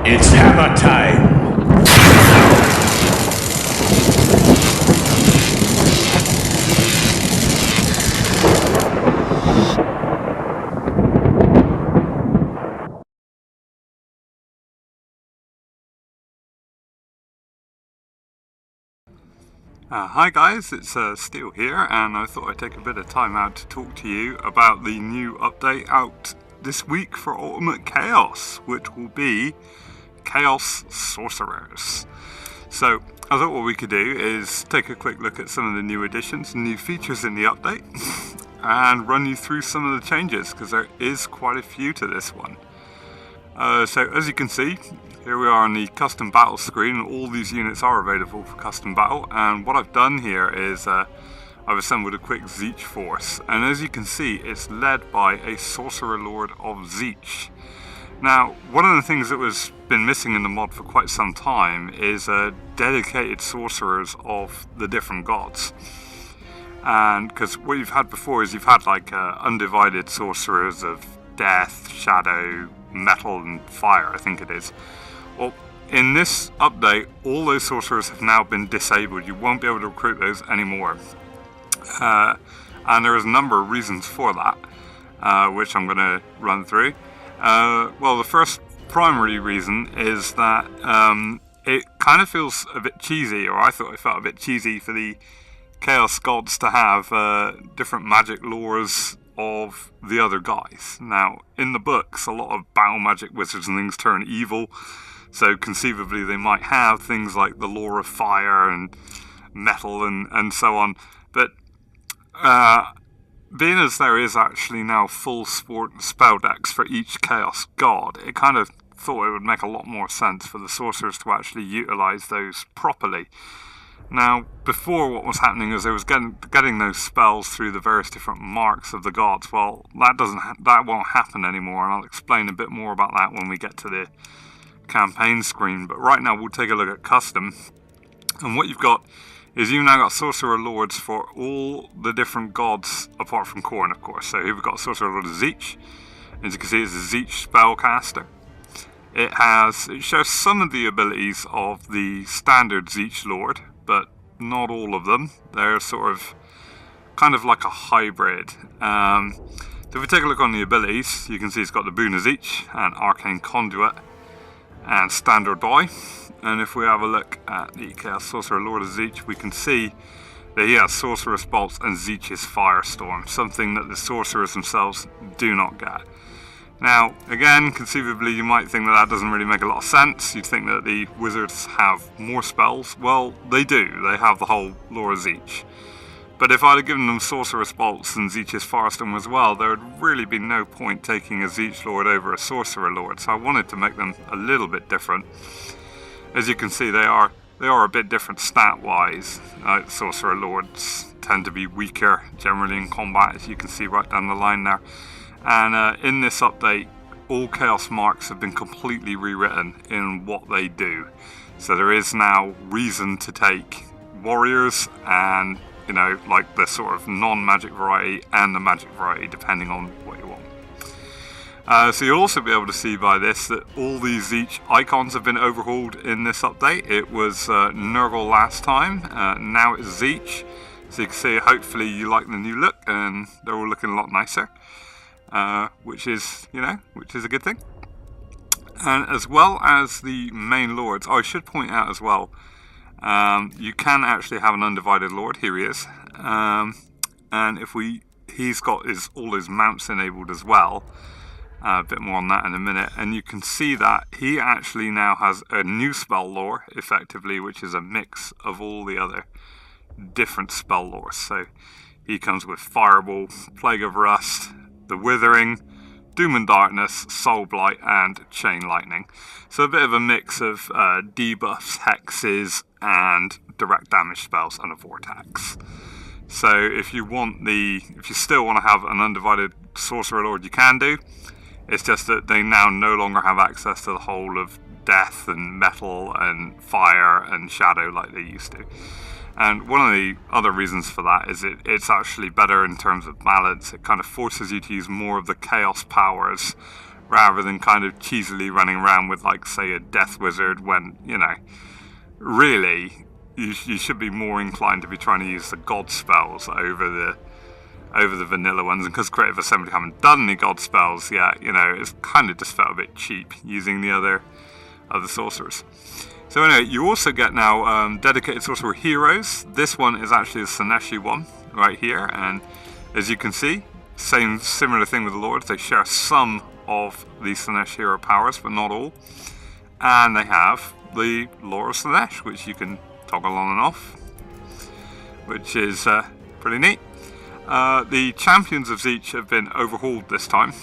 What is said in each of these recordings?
It's hammer time! Hi guys, it's Steel here, and I thought I'd take a bit of time out to talk to you about the new update out this week for Ultimate Chaos, which will be Chaos Sorcerers. So I thought what we could do is take a quick look at some of the new additions, new features in the update, and run you through some of the changes, because there is quite a few to this one. So as you can see, here we are on the custom battle screen, and all these units are available for custom battle, and what I've done here is I've assembled a quick Tzeentch force, and as you can see it's led by a Sorcerer Lord of Tzeentch. Now, one of the things that was been missing in the mod for quite some time is dedicated sorcerers of the different gods. And because what you've had before is you've had like undivided sorcerers of death, shadow, metal and fire, I think it is. Well, in this update, all those sorcerers have now been disabled. You won't be able to recruit those anymore. And there is a number of reasons for that, which I'm going to run through. Well, the first primary reason is that it kind of feels a bit cheesy, or I thought it felt a bit cheesy for the Chaos Gods to have different magic lores of the other guys. Now, in the books, a lot of battle magic wizards and things turn evil, so conceivably they might have things like the lore of fire and metal and so on, but being as there is actually now full spell decks for each Chaos God, it kind of thought it would make a lot more sense for the sorcerers to actually utilise those properly. Now, before what was happening is they was getting those spells through the various different marks of the gods. Well, that won't happen anymore, and I'll explain a bit more about that when we get to the campaign screen. But right now we'll take a look at custom, and what you've got is you've now got Sorcerer Lords for all the different gods apart from Khorne, of course. So here we've got Sorcerer Lord of Tzeentch. As you can see, it's a Tzeentch spellcaster. It shows some of the abilities of the standard Tzeentch Lord, but not all of them. They're sort of kind of like a hybrid. So if we take a look on the abilities, you can see it's got the Boon of Tzeentch and Arcane Conduit and Standard Boy. And if we have a look at the Chaos Sorcerer Lord of Tzeentch, we can see that he has Sorcerer's Bolts and Tzeentch's Firestorm, something that the sorcerers themselves do not get. Now, again, conceivably you might think that that doesn't really make a lot of sense. You'd think that the wizards have more spells. Well, they do. They have the whole lore of Tzeentch. But if I'd have given them Sorcerer's Bolts and Tzeentch's Firestorm as well, there would really be no point taking a Tzeentch Lord over a Sorcerer Lord. So I wanted to make them a little bit different. As you can see, they are a bit different stat-wise. Sorcerer Lords tend to be weaker generally in combat, as you can see right down the line there. And in this update, all Chaos marks have been completely rewritten in what they do. So there is now reason to take warriors and, you know, like the sort of non-magic variety and the magic variety, depending on what you want. So you'll also be able to see by this that all these Tzeentch icons have been overhauled in this update. It was Nurgle last time, now it's Tzeentch. So you can see, hopefully you like the new look, and they're all looking a lot nicer. Which is a good thing. And as well as the main lords, I should point out as well, you can actually have an Undivided Lord. Here he is, and he's got all his mounts enabled as well. A bit more on that in a minute, and you can see that he actually now has a new spell lore, effectively, which is a mix of all the other different spell lores. So he comes with Fireball, Plague of Rust, the Withering, Doom and Darkness, Soul Blight, and Chain Lightning. So a bit of a mix of debuffs, hexes, and direct damage spells, and a Vortex. So if you still want to have an Undivided Sorcerer Lord, you can do. It's just that they now no longer have access to the whole of death and metal and fire and shadow like they used to. And one of the other reasons for that is it's actually better in terms of balance. It kind of forces you to use more of the chaos powers rather than kind of cheesily running around with, like, say, a Death Wizard when, you know, really, you should be more inclined to be trying to use the God spells over the vanilla ones. And because Creative Assembly haven't done any God spells yet, you know, it's kind of just felt a bit cheap using the other sorcerers. So anyway, you also get now dedicated sorcerer heroes. This one is actually a Slaneshi one right here, and as you can see, similar thing with the Lords. They share some of the Slaanesh hero powers, but not all. And they have the Lore of Slaanesh, which you can toggle on and off, which is pretty neat. The champions of each have been overhauled this time,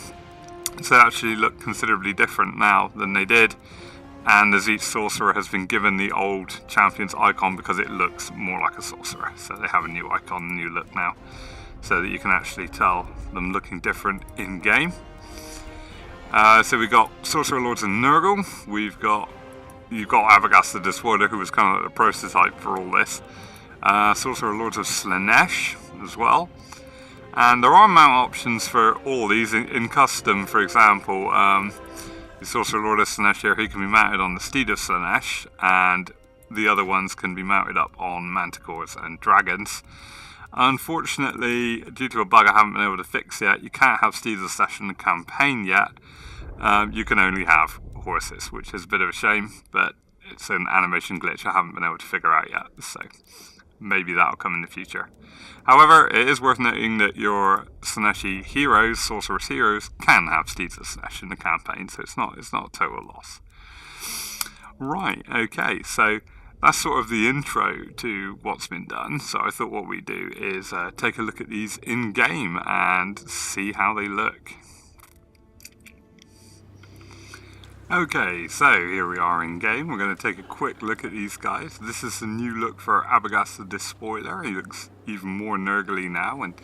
so they actually look considerably different now than they did. And as each sorcerer has been given the old champion's icon because it looks more like a sorcerer. So they have a new icon, a new look now, so that you can actually tell them looking different in game. So we've got Sorcerer Lords of Nurgle. You've got Avagast the Despoiler, who was kind of the prototype for all this. Sorcerer Lords of Slaanesh as well. And there are mount options for all these in custom. For example, the Sorcerer Lord of Slaanesh here, he can be mounted on the Steed of Slaanesh, and the other ones can be mounted up on manticores and dragons. Unfortunately, due to a bug I haven't been able to fix yet, you can't have Steeds of Slaanesh in the campaign yet. You can only have horses, which is a bit of a shame, but it's an animation glitch I haven't been able to figure out yet, so maybe that'll come in the future. However, it is worth noting that your Slaaneshi heroes, Sorcerer's heroes, can have Steeds of Slaanesh in the campaign, so it's not a total loss. Right, okay, so that's sort of the intro to what's been done. So I thought what we do is take a look at these in-game and see how they look. Okay, so here we are in game. We're going to take a quick look at these guys. This is the new look for Avagast the Despoiler. He looks even more nurgly now, and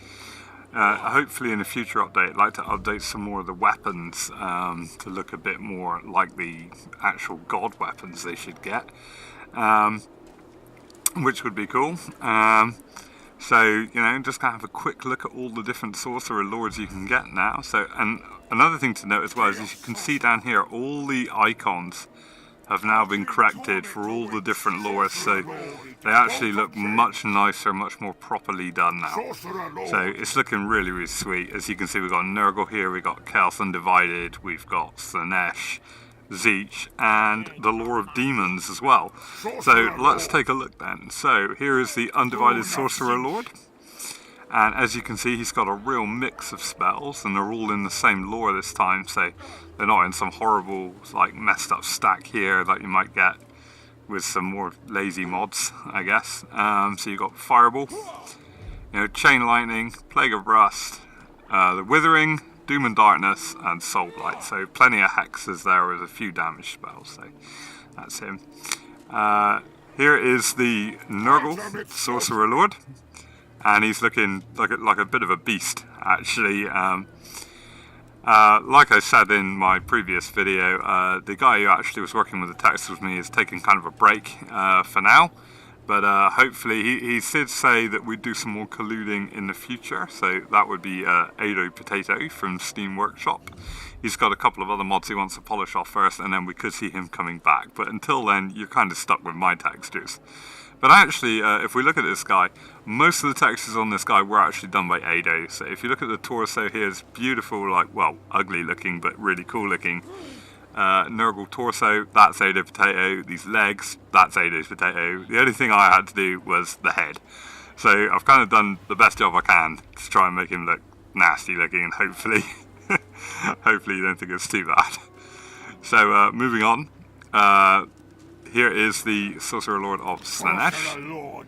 hopefully in a future update I'd like to update some more of the weapons to look a bit more like the actual god weapons they should get, which would be cool. So, you know, just kind of have a quick look at all the different Sorcerer Lords you can get now. So, and another thing to note as well is, as you can see down here, all the icons have now been corrected for all the different lores, so they actually look much nicer, much more properly done now. So it's looking really, really sweet. As you can see, we've got Nurgle here, we've got Chaos Undivided, we've got Slaanesh, Tzeentch, and the Lore of Demons as well. So let's take a look then. So here is the Undivided Sorcerer Lord, and as you can see, he's got a real mix of spells, and they're all in the same lore this time, so they're not in some horrible, like, messed up stack here that you might get with some more lazy mods, I guess. So you've got Fireball, you know, Chain Lightning, Plague of Rust, the Withering, Doom and Darkness, and Soul Blight. So plenty of hexes there with a few damage spells, so that's him. Here is the Nurgle Sorcerer Lord, and he's looking like a bit of a beast, actually. Like I said in my previous video, the guy who actually was working with the text with me is taking kind of a break for now. But hopefully, he did say that we'd do some more colluding in the future, so that would be Ado Potato from Steam Workshop. He's got a couple of other mods he wants to polish off first, and then we could see him coming back. But until then, you're kind of stuck with my textures. But actually, if we look at this guy, most of the textures on this guy were actually done by Ado. So if you look at the torso here, it's beautiful, like, well, ugly looking, but really cool looking. Nurgle torso, that's Ado Potato. These legs, that's Ado's Potato. The only thing I had to do was the head. So I've kind of done the best job I can to try and make him look nasty looking, and hopefully, hopefully you don't think it's too bad. So moving on, here is the Sorcerer Lord of Slaanesh.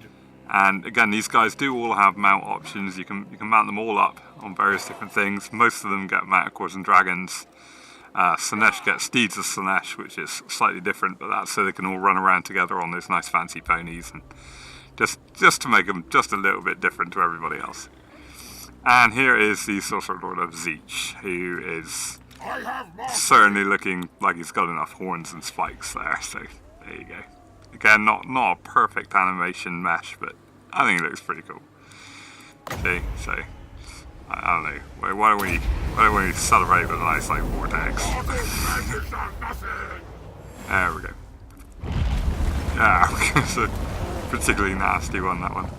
And again, these guys do all have mount options. You can mount them all up on various different things. Most of them get manticores and dragons. Slaanesh gets Steeds of Slaanesh, which is slightly different, but that's so they can all run around together on those nice fancy ponies, and just to make them just a little bit different to everybody else. And here is the Sorcerer Lord of Tzeentch, who is certainly looking like he's got enough horns and spikes there, so there you go. Again, not a perfect animation mesh, but I think it looks pretty cool. Okay, so I don't know. Why don't we celebrate with a nice like vortex? There we go. Yeah, it's a particularly nasty one, that one.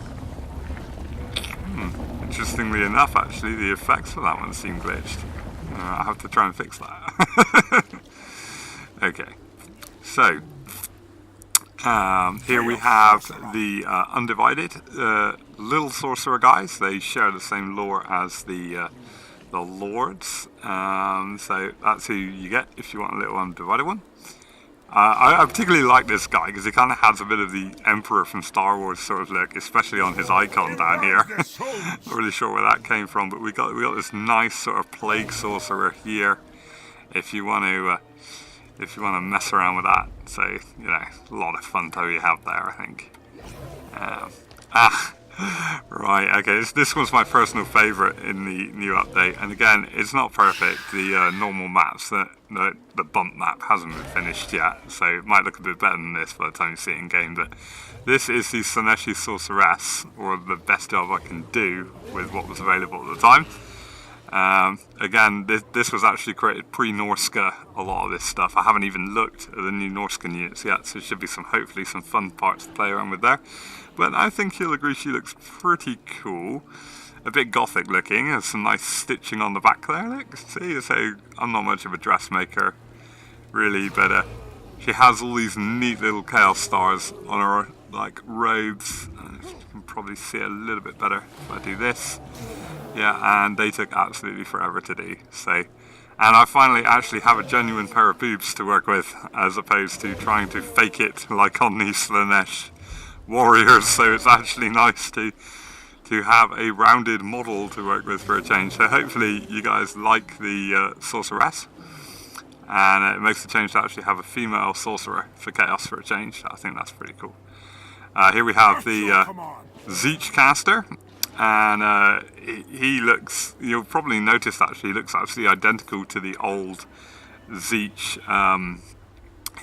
Interestingly enough, actually, the effects for that one seem glitched. I have to try and fix that. Okay, so here we have the Undivided little sorcerer guys. They share the same lore as the Lords, so that's who you get if you want a little Undivided one. I particularly like this guy because he kind of has a bit of the Emperor from Star Wars sort of look, especially on his icon down here. Not really sure where that came from, but we got this nice sort of plague sorcerer here. If you want to mess around with that, so you know, a lot of fun to you have there, I think. Right, okay, this was my personal favourite in the new update, and again, it's not perfect. The normal maps, the bump map hasn't been finished yet, so it might look a bit better than this by the time you see it in game, but this is the Sineshi Sorceress, or the best job I can do with what was available at the time. Again, this was actually created pre-Norska, a lot of this stuff. I haven't even looked at the new Norskan units yet, so there should be hopefully some fun parts to play around with there. But I think you'll agree she looks pretty cool. A bit gothic looking, there's some nice stitching on the back there, look. See, so I'm not much of a dressmaker, really, but she has all these neat little chaos stars on her like robes. You can probably see it a little bit better if I do this. Yeah, and they took absolutely forever to do, so. And I finally actually have a genuine pair of boobs to work with, as opposed to trying to fake it like on the Slanesh warriors, so it's actually nice to have a rounded model to work with for a change. So hopefully you guys like the Sorceress, and it makes the change to actually have a female sorcerer for Chaos for a change. I think that's pretty cool. Here we have the Zeech caster, and he looks, you'll probably notice actually, he looks actually identical to the old Zeech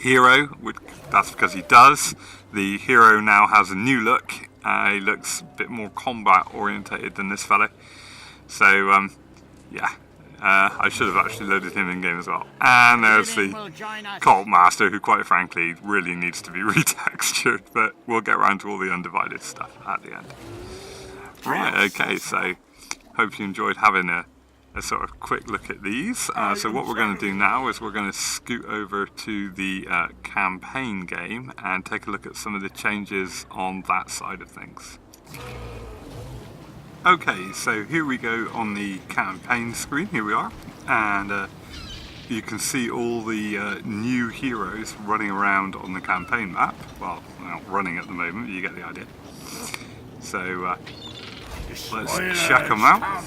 hero, which that's because he does. The hero now has a new look. He looks a bit more combat orientated than this fellow. So yeah, I should have actually loaded him in game as well. And there's the Cult Master, who quite frankly really needs to be retextured, but we'll get around to all the Undivided stuff at the end. Right, okay, so hope you enjoyed having a sort of quick look at these. So what we're going to do now is we're going to scoot over to the campaign game and take a look at some of the changes on that side of things. Okay, so here we go on the campaign screen. Here we are, and you can see all the new heroes running around on the campaign map. Well, they're not running at the moment, but you get the idea. So let's check them out.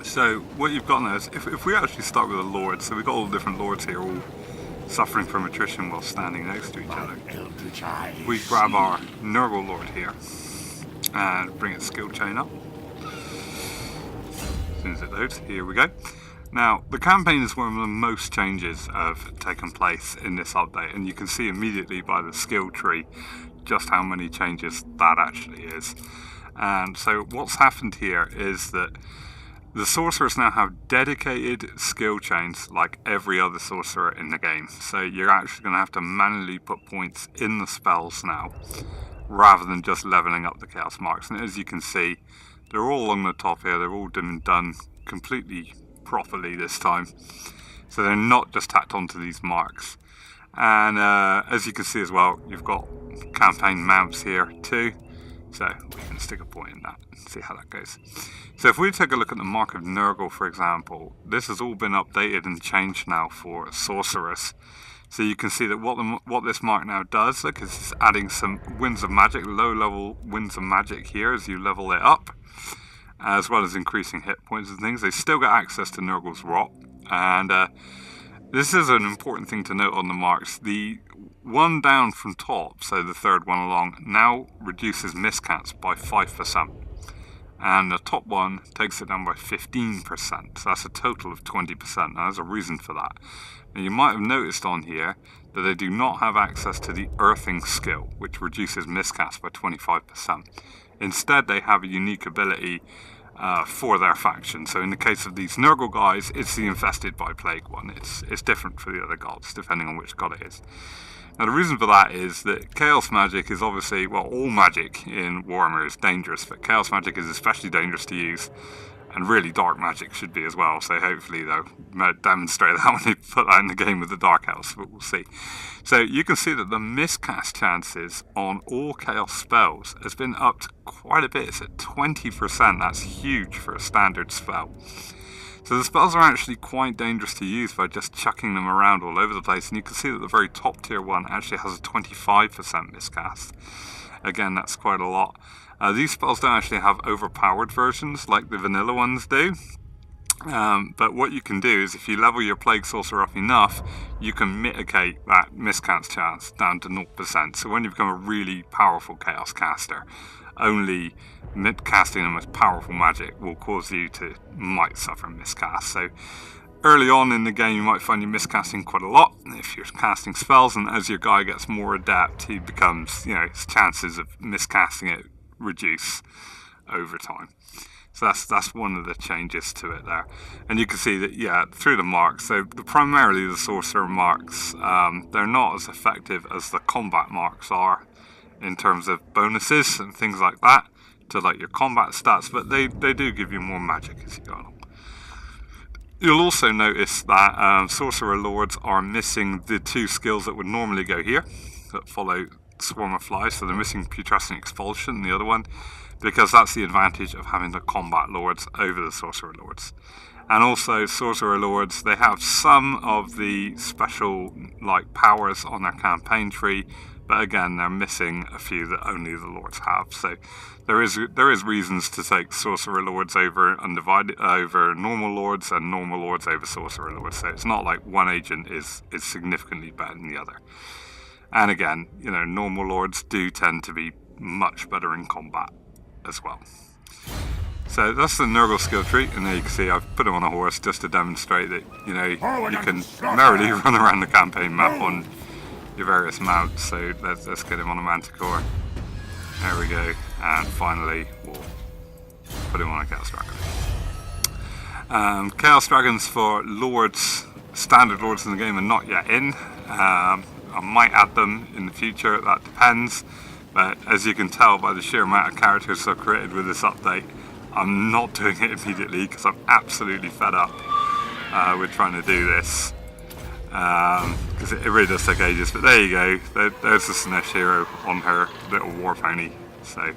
So what you've got now is, if we actually start with the Lords, so we've got all the different Lords here, all suffering from attrition while standing next to each other. We grab our Nurgle Lord here, and bring its skill chain up. As soon as it loads, here we go. Now, the campaign is where the most changes have taken place in this update, and you can see immediately by the skill tree just how many changes that actually is. And so what's happened here is that the sorcerers now have dedicated skill chains like every other sorcerer in the game. So you're actually going to have to manually put points in the spells now, rather than just leveling up the chaos marks. And as you can see, they're all along the top here. They're all been done completely properly this time. So they're not just tacked onto these marks. And as you can see as well, you've got campaign mounts here too. So we can stick a point in that and see how that goes. So if we take a look at the Mark of Nurgle, for example, this has all been updated and changed now for Sorcerers. So you can see that what this mark now does, look, is it's adding some winds of magic, low level winds of magic here as you level it up, as well as increasing hit points and things. They still get access to Nurgle's Rot, and this is an important thing to note on the marks. The one down from top, so the third one along, now reduces miscats by 5%. And the top one takes it down by 15%. So that's a total of 20%. Now there's a reason for that. Now you might have noticed on here that they do not have access to the earthing skill, which reduces miscast by 25%. Instead, they have a unique ability for their faction. So in the case of these Nurgle guys, it's the infested by plague one. It's different for the other gods, depending on which god it is. Now the reason for that is that chaos magic is obviously, well, all magic in Warhammer is dangerous, but chaos magic is especially dangerous to use, and really dark magic should be as well. So hopefully they'll demonstrate that when they put that in the game with the Dark Elves, but we'll see. So you can see that the miscast chances on all chaos spells has been up to quite a bit. It's at 20%. That's huge for a standard spell. So the spells are actually quite dangerous to use by just chucking them around all over the place. And you can see that the very top tier one actually has a 25% miscast. Again, that's quite a lot. These spells don't actually have overpowered versions like the vanilla ones do. But what you can do is if you level your Plague Sorcerer up enough, you can mitigate that miscast chance down to 0%. So when you become a really powerful Chaos caster, only casting the most powerful magic will cause you to might suffer miscast. So early on in the game you might find you miscasting quite a lot if you're casting spells, and as your guy gets more adept, he becomes, his chances of miscasting it reduce over time. So that's one of the changes to it there. And you can see that, through the marks, so primarily the sorcerer marks, they're not as effective as the combat marks are in terms of bonuses and things like that to like your combat stats, but they do give you more magic as you go along. You'll also notice that Sorcerer Lords are missing the two skills that would normally go here that follow Swarm of Flies. So they're missing Putrescent Expulsion, the other one, because that's the advantage of having the Combat Lords over the Sorcerer Lords. And also Sorcerer Lords, they have some of the special powers on their campaign tree, but again they're missing a few that only the Lords have. So there is reasons to take Sorcerer Lords over Undivided over normal Lords, and normal Lords over Sorcerer Lords. So it's not like one agent is significantly better than the other. And again, normal Lords do tend to be much better in combat as well. So that's the Nurgle skill tree, and there you can see I've put him on a horse just to demonstrate that you can merrily run around the campaign map on your various mounts. So let's get him on a Manticore. There we go, and finally we'll put him on a Chaos Dragon. Chaos Dragons for Lords, standard Lords in the game are not yet in. I might add them in the future, that depends. But as you can tell by the sheer amount of characters I've created with this update, I'm not doing it immediately because I'm absolutely fed up with trying to do this. Because it really does take ages. But there you go, there's the Sinesh hero on her little war pony. So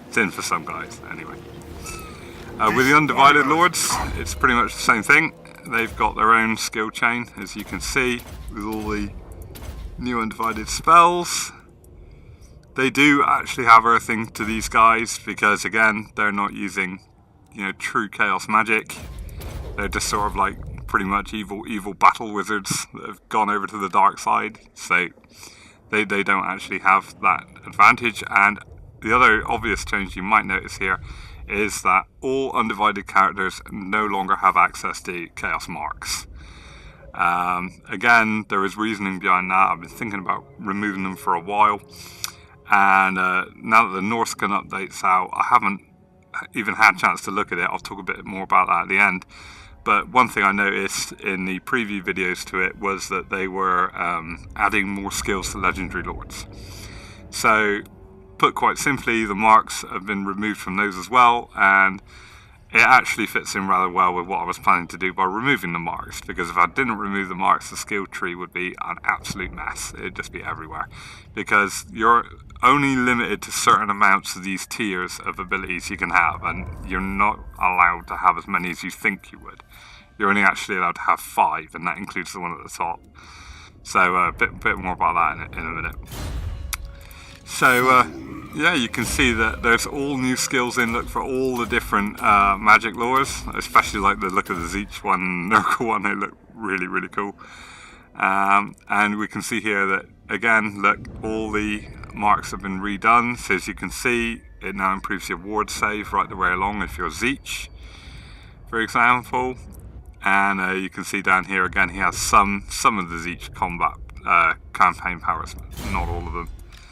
it's in for some guys anyway. With the Undivided Lords, it's pretty much the same thing. They've got their own skill chain, as you can see, with all the new Undivided spells. They do actually have earthing to these guys because, again, they're not using, true chaos magic. They're just sort of pretty much evil battle wizards that have gone over to the dark side. So they don't actually have that advantage. And the other obvious change you might notice here is that all Undivided characters no longer have access to chaos marks. Again, there is reasoning behind that. I've been thinking about removing them for a while. And now that the Norscan update's out, I haven't even had a chance to look at it. I'll talk a bit more about that at the end. But one thing I noticed in the preview videos to it was that they were adding more skills to Legendary Lords. So, put quite simply, the marks have been removed from those as well, and it actually fits in rather well with what I was planning to do by removing the marks, because if I didn't remove the marks, the skill tree would be an absolute mess. It'd just be everywhere, because you're only limited to certain amounts of these tiers of abilities you can have, and you're not allowed to have as many as you think you would. You're only actually allowed to have 5, and that includes the one at the top. So a bit more about that in a minute. So yeah, you can see that there's all new skills in. Look for all the different magic lures, especially like the look of the Zeech one, Nurgle one. They look really, really cool. And we can see here that, again, look, all the marks have been redone. So as you can see, it now improves your ward save right the way along if you're Zeech, for example. And you can see down here again, he has some of the Zeech combat campaign powers, not all of them.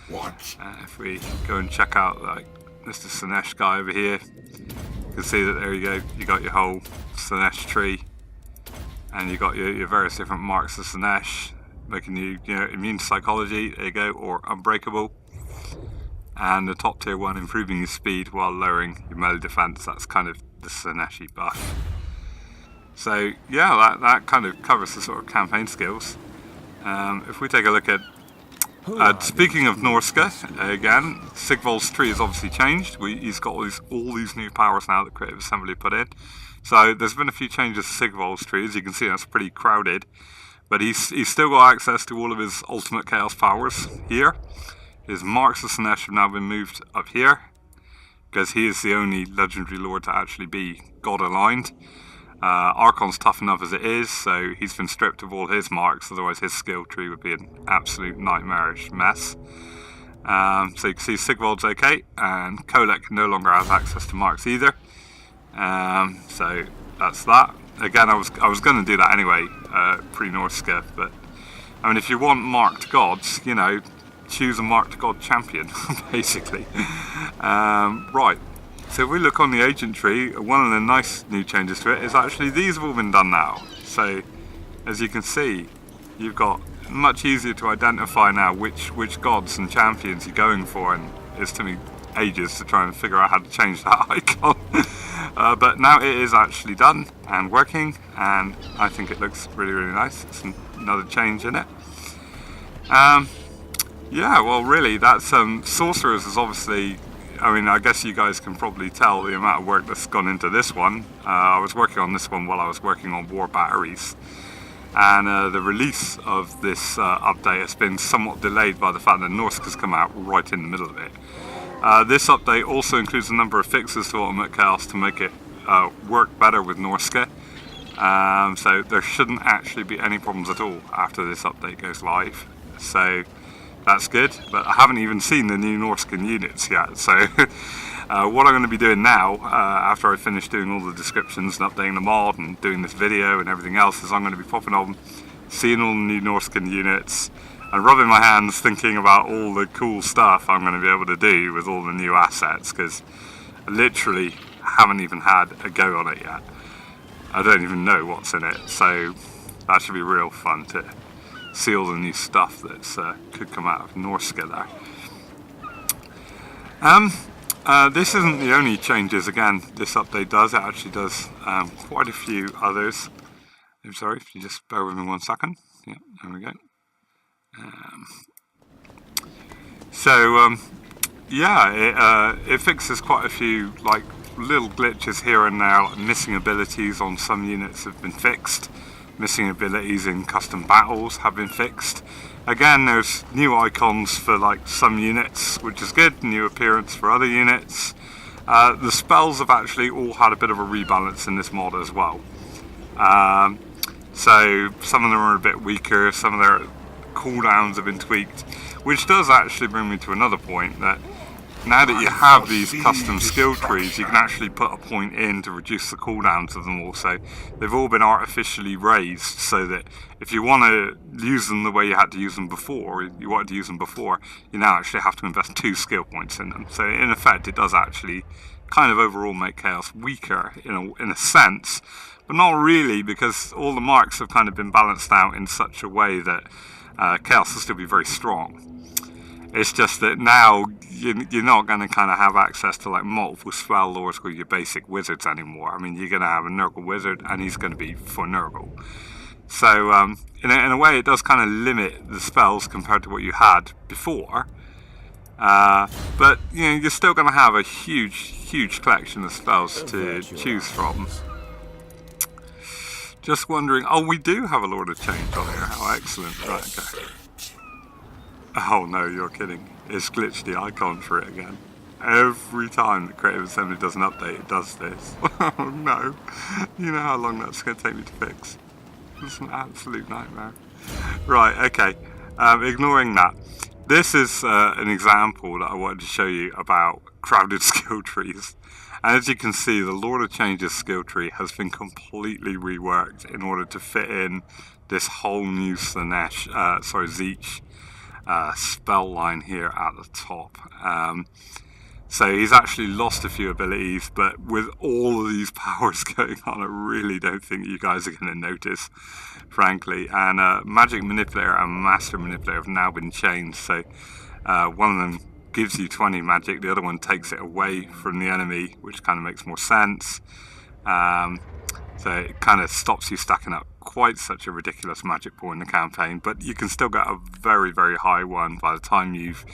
What? If we go and check out like Mr. Sinesh guy over here, you can see that there you go, you got your whole Slanesh tree, and you got your various different marks of Slanesh, making you, immune to psychology, there you go, or unbreakable. And the top tier one, improving your speed while lowering your melee defense. That's kind of the Slaneshi buff. So yeah, that kind of covers the sort of campaign skills. If we take a look at speaking of Norska, again, Sigvald's tree has obviously changed. He's got all these new powers now that Creative Assembly put in. So there's been a few changes to Sigvald's tree. As you can see, that's pretty crowded. But he's still got access to all of his ultimate chaos powers here. His marks of Slanesh have now been moved up here, because he is the only legendary lord to actually be god aligned. Archon's tough enough as it is, so he's been stripped of all his marks, otherwise his skill tree would be an absolute nightmarish mess. So you can see Sigvald's okay, and Kolek no longer has access to marks either. So that's that. Again, I was going to do that anyway, pre-Norska, but I mean, if you want marked gods, choose a marked god champion, basically. Right. So if we look on the agent tree, one of the nice new changes to it is actually these have all been done now. So as you can see, you've got much easier to identify now which gods and champions you're going for, and it's took me ages to try and figure out how to change that icon. But now it is actually done and working, and I think it looks really, really nice. It's another change in it. Yeah, well really, that's Sorcerers is obviously, I mean, I guess you guys can probably tell the amount of work that's gone into this one. I was working on this one while I was working on War Batteries, and the release of this update has been somewhat delayed by the fact that Norsk has come out right in the middle of it. This update also includes a number of fixes to Ultimate Chaos to make it work better with Norska. So there shouldn't actually be any problems at all after this update goes live. So that's good, but I haven't even seen the new Norscan units yet. So what I'm going to be doing now, after I finish doing all the descriptions and updating the mod and doing this video and everything else, is I'm going to be popping on, seeing all the new Norscan units, and rubbing my hands thinking about all the cool stuff I'm going to be able to do with all the new assets, because I literally haven't even had a go on it yet. I don't even know what's in it, so that should be real fun to see all the new stuff that could come out of Norska there. This isn't the only changes, again, this update does. It actually does quite a few others. I'm sorry, if you just bear with me 1 second. Yeah, there we go. It fixes quite a few like little glitches here and there, like missing abilities on some units have been fixed. Missing abilities in custom battles have been fixed. Again, there's new icons for like some units, which is good, new appearance for other units. The spells have actually all had a bit of a rebalance in this mod as well. So some of them are a bit weaker, some of their cooldowns have been tweaked, which does actually bring me to another point, that now that you have these custom skill trees, you can actually put a point in to reduce the cooldowns of them all. So they've all been artificially raised so that if you want to use them the way you had to use them before, you wanted to use them before, you now actually have to invest 2 skill points in them. So in effect, it does actually kind of overall make Chaos weaker in a sense, but not really, because all the marks have kind of been balanced out in such a way that Chaos will still be very strong. It's just that now you're not going to kind of have access to like multiple spell lords with your basic wizards anymore. I mean, you're going to have a Nurgle wizard, and he's going to be for Nurgle. So in a way, it does kind of limit the spells compared to what you had before. But you're still going to have a huge collection of spells to choose from. Just wondering. Oh, we do have a Lord of Change on here. Oh, excellent. Right, okay. Oh no, you're kidding. It's glitched the icon for it again. Every time that Creative Assembly does an update, it does this. Oh no. You know how long that's going to take me to fix. It's an absolute nightmare. Right, okay. Ignoring that. This is an example that I wanted to show you about crowded skill trees. And as you can see, the Lord of Change's skill tree has been completely reworked in order to fit in this whole new Zeech spell line here at the top. So he's actually lost a few abilities, but with all of these powers going on, I really don't think you guys are going to notice, frankly. And Magic Manipulator and Master Manipulator have now been changed, so one of them gives you 20 magic, the other one takes it away from the enemy, which kind of makes more sense. So it kind of stops you stacking up quite such a ridiculous magic pool in the campaign, but you can still get a very, very high one by the time you've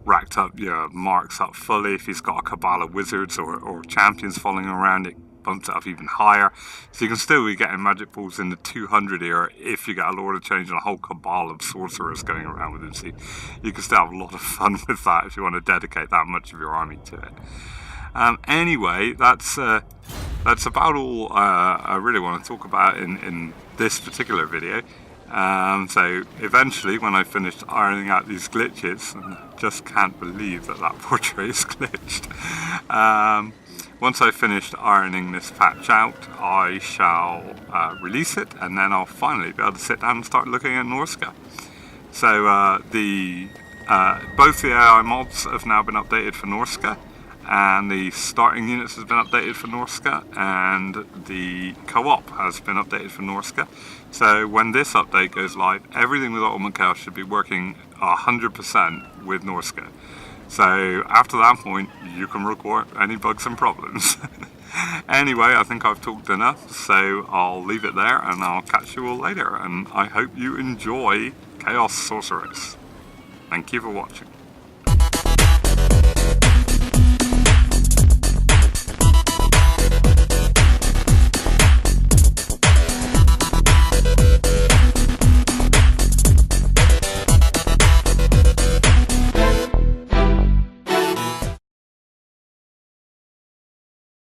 racked up your marks up fully. If he's got a cabal of wizards or champions following around, it bumps it up even higher. So you can still be getting magic pools in the 200 era if you get a Lord of Change and a whole cabal of sorcerers going around with him. So you can still have a lot of fun with that if you want to dedicate that much of your army to it. Anyway, that's about all I really want to talk about in this particular video. So eventually, when I finished ironing out these glitches, and I just can't believe that portrait is glitched. Once I've finished ironing this patch out, I shall release it, and then I'll finally be able to sit down and start looking at Norska. So both the AI mobs have now been updated for Norska, and the starting units has been updated for Norska, and the co-op has been updated for Norska. So when this update goes live, everything with Ultimate Chaos should be working 100% with Norska. So after that point, you can report any bugs and problems. Anyway, I think I've talked enough, so I'll leave it there, and I'll catch you all later, and I hope you enjoy Chaos Sorcerers. Thank you for watching.